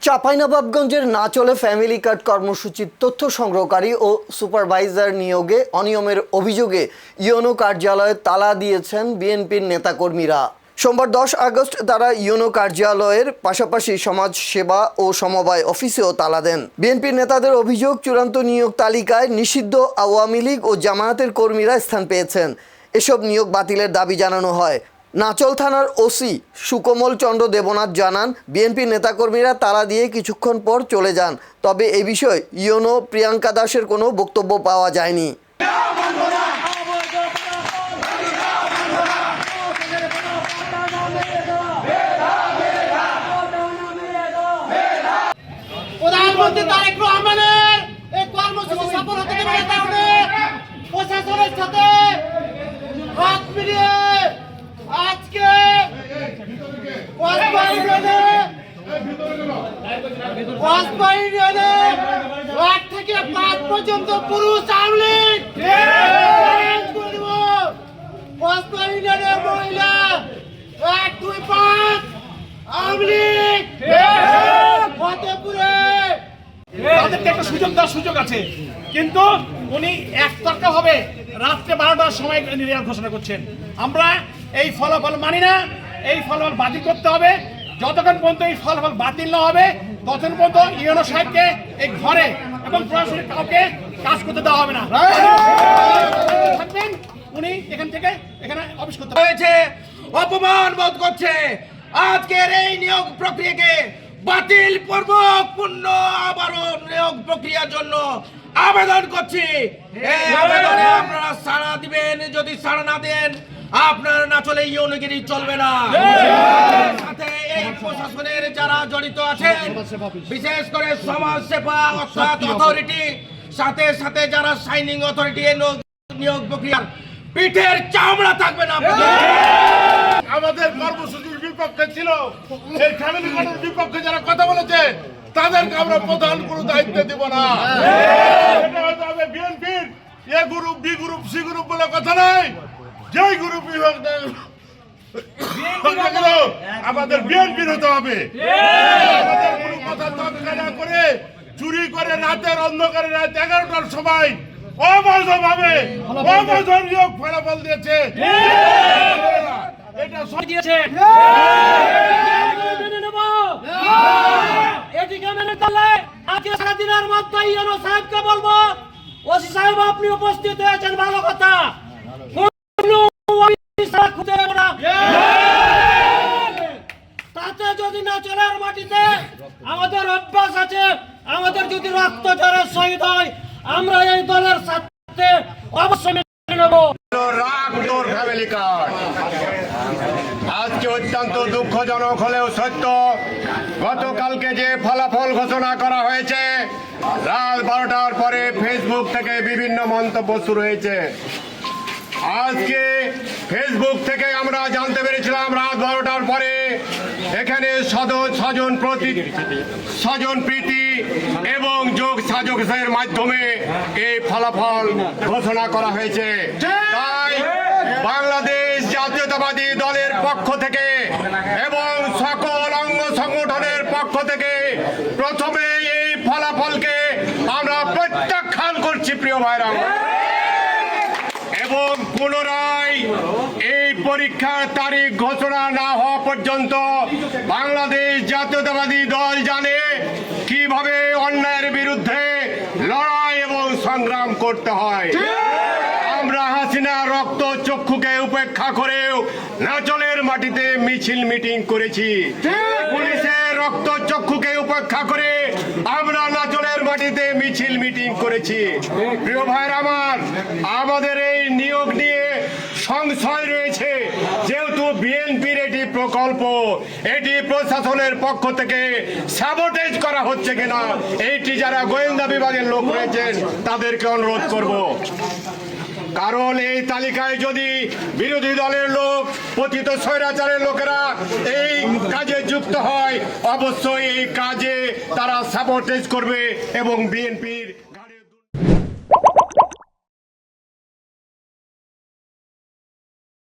চাঁপাইনবাবগঞ্জের নাচলে family card কর্মসূচির তথ্য সংগ্রহকারী ও সুপারভাইজার নিয়োগে অনিয়মের অভিযোগে ইউনো কার্যালয়ে তালা দিয়েছেন বিএনপির নেতাকর্মীরা। সোমবার 10 আগস্ট তারা ইউনো কার্যালয়ের পাশাপাশি সমাজ সেবা ও সমবায় অফিসেও তালা দেন। বিএনপির নেতাদের অভিযোগ, চূড়ান্ত নিয়োগ তালিকায় নিষিদ্ধ আওয়ামী লীগ ও জামায়াতের কর্মীরা স্থান পেয়েছেন। এসব নিয়োগ বাতিলের দাবি জানানো হয়। নাচল থানার ওসি সুকোমল চন্দ্র দেবনাথ জানান, বিএনপির নেতাকর্মীরা তালা দিয়ে কিছুক্ষণ পর চলে যান। তবে এ বিষয়ে ইউনো প্রিয়াঙ্কা দাসের কোনো বক্তব্য পাওয়া যায়নি। প্রধানমন্ত্রী তারেক রহমানের এই কর্মসূচি সফল হতে দেওয়ার কারণে প্রশাসনের সাথে হাত মিলিয়ে আজকে কসবা ইউনিয়নে 1 থেকে 5 পর্যন্ত পুরুষ আওয়ামী লীগ, কসবা ইউনিয়নের মহিলা 1, 2, 5 আওয়ামী লীগ, ফতেপুরে তাদেরকে একটা সুযোগ আছে, কিন্তু উনি একতরফা হবে রাত্রে 12টার সময় নির্বাচন ঘোষণা করছেন। আমরা এই ফলাফল মানি না, এই ফলাফল বাতিল করতে হবে। যতক্ষণ পর্যন্ত এই ফলাফল বাতিল না হবে ততক্ষণ পর্যন্ত ইউনো সাহেবকে এই ঘরে এবং প্রশাসনের কাউকে কাজ করতে দেওয়া হবে না। থাকবেন উনি এখানে অফিস করতে হয়েছে, অপমান বোধ করছে। আজকের এই নিয়োগ প্রক্রিয়াকে বাতিল পূর্বক পূর্ণ আবারও নিয়োগ প্রক্রিয়ার জন্য আবেদন করছি। এই আবেদনে আপনারা সাড়া দিবেন। যদি সাড়া না দেন আপনার না চলে ইউনিগিরি চলবে না। সাথে এই প্রশাসনের যারা জড়িত আছেন, বিশেষ করে সমাজ সেবা অর্থাৎ অথরিটি, সাথে সাথে যারা সাইনিং অথরিটি নিয়োগ প্রক্রিয়ার পিঠের চামড়া থাকবে না। আমাদের কর্মসূচির বিপক্ষে ছিল, এই ফ্যামিলি কার্ডের বিপক্ষে যারা কথা বলেছে তাদেরকে আমরা প্রধান কোনো দায়িত্ব দেব না। এটা হয়তো হবে বিএনপির A group, B group, C group বলে কথা নাই। যেই গ্রুপ বিভাগ আমাদের বিএনপির হতে হবে। আমাদের কোনো কথা তৎকা না করে চুরি করে রাতের অন্ধকারে রাত 11টার সময় অবৈধভাবে অবৈধ নিয়োগ ফলাফল দিয়েছে। এটা দিয়েছে এটিকে মেনে চলে আজকে সারাদিনের মধ্যে ইউনো সাহেবকে বলবো, ওসি সাহেব আপনি উপস্থিত হয়েছেন, ভালো কথা। তাতে যদি না চলার মাটিতে আমাদের অভ্যাস আছে, আমাদের যদি রক্ত ঝরে শহীদ হয় আমরা এই দলের সাথে অবশ্যই মেনে নেব। ফ্যামিলি কার্ড আজকে অত্যন্ত দুঃখজনক হলেও সত্য, গতকালকে যে ফলাফল ঘোষণা করা হয়েছে, রাত 12টার পরে ফেসবুক থেকে বিভিন্ন মন্তব্য শুরু হয়েছে। আজকে ফেসবুক থেকে আমরা জানতে পেরেছিলাম রাত 12টার পরে এখানে স্বজন প্রীতি এবং যোগ সাজকের মাধ্যমে এই ফলাফল ঘোষণা করা হয়েছে। তাই বাংলাদেশ জাতীয়তাবাদী দলের পক্ষ থেকে এবং সকল অঙ্গ সংগঠনের পক্ষ থেকে প্রথমে এই ফলাফলকে আমরা প্রত্যাখ্যান করছি, প্রিয় ভাইরা। এবং পুনরায় এই পরীক্ষার তারিখ ঘোষণা না হওয়া পর্যন্ত বাংলাদেশ জাতীয়তাবাদী দল জানে কিভাবে অন্যায়ের বিরুদ্ধে লড়াই এবং সংগ্রাম করতে হয়। আমরা হাসিনা রক্ত চক্ষুকে উপেক্ষা করেও নাচলের মাটিতে মিছিল মিটিং করেছি। পুলিশের রক্ত চক্ষুকে উপেক্ষা করে আমরা নাচলের মাটিতে মিছিল মিটিং করেছি। প্রিয় ভাইরা আমার, আমাদের এই নিয়োগ নিয়ে সংশয় রয়েছে, যেহেতু বিএনপির এটি প্রকল্প, এটি প্রশাসনের পক্ষ থেকে স্যাবোটেজ করা হচ্ছে কিনা এইটি যারা গোয়েন্দা বিভাগের লোক রয়েছেন তাদেরকে অনুরোধ করব। কারণ এই তালিকায় যদি বিরোধী দলের লোক, পতিত স্বৈরাচারের লোকেরা এই কাজে যুক্ত হয়, অবশ্যই এই কাজে তারা সাপোর্টেজ করবে এবং বিএনপির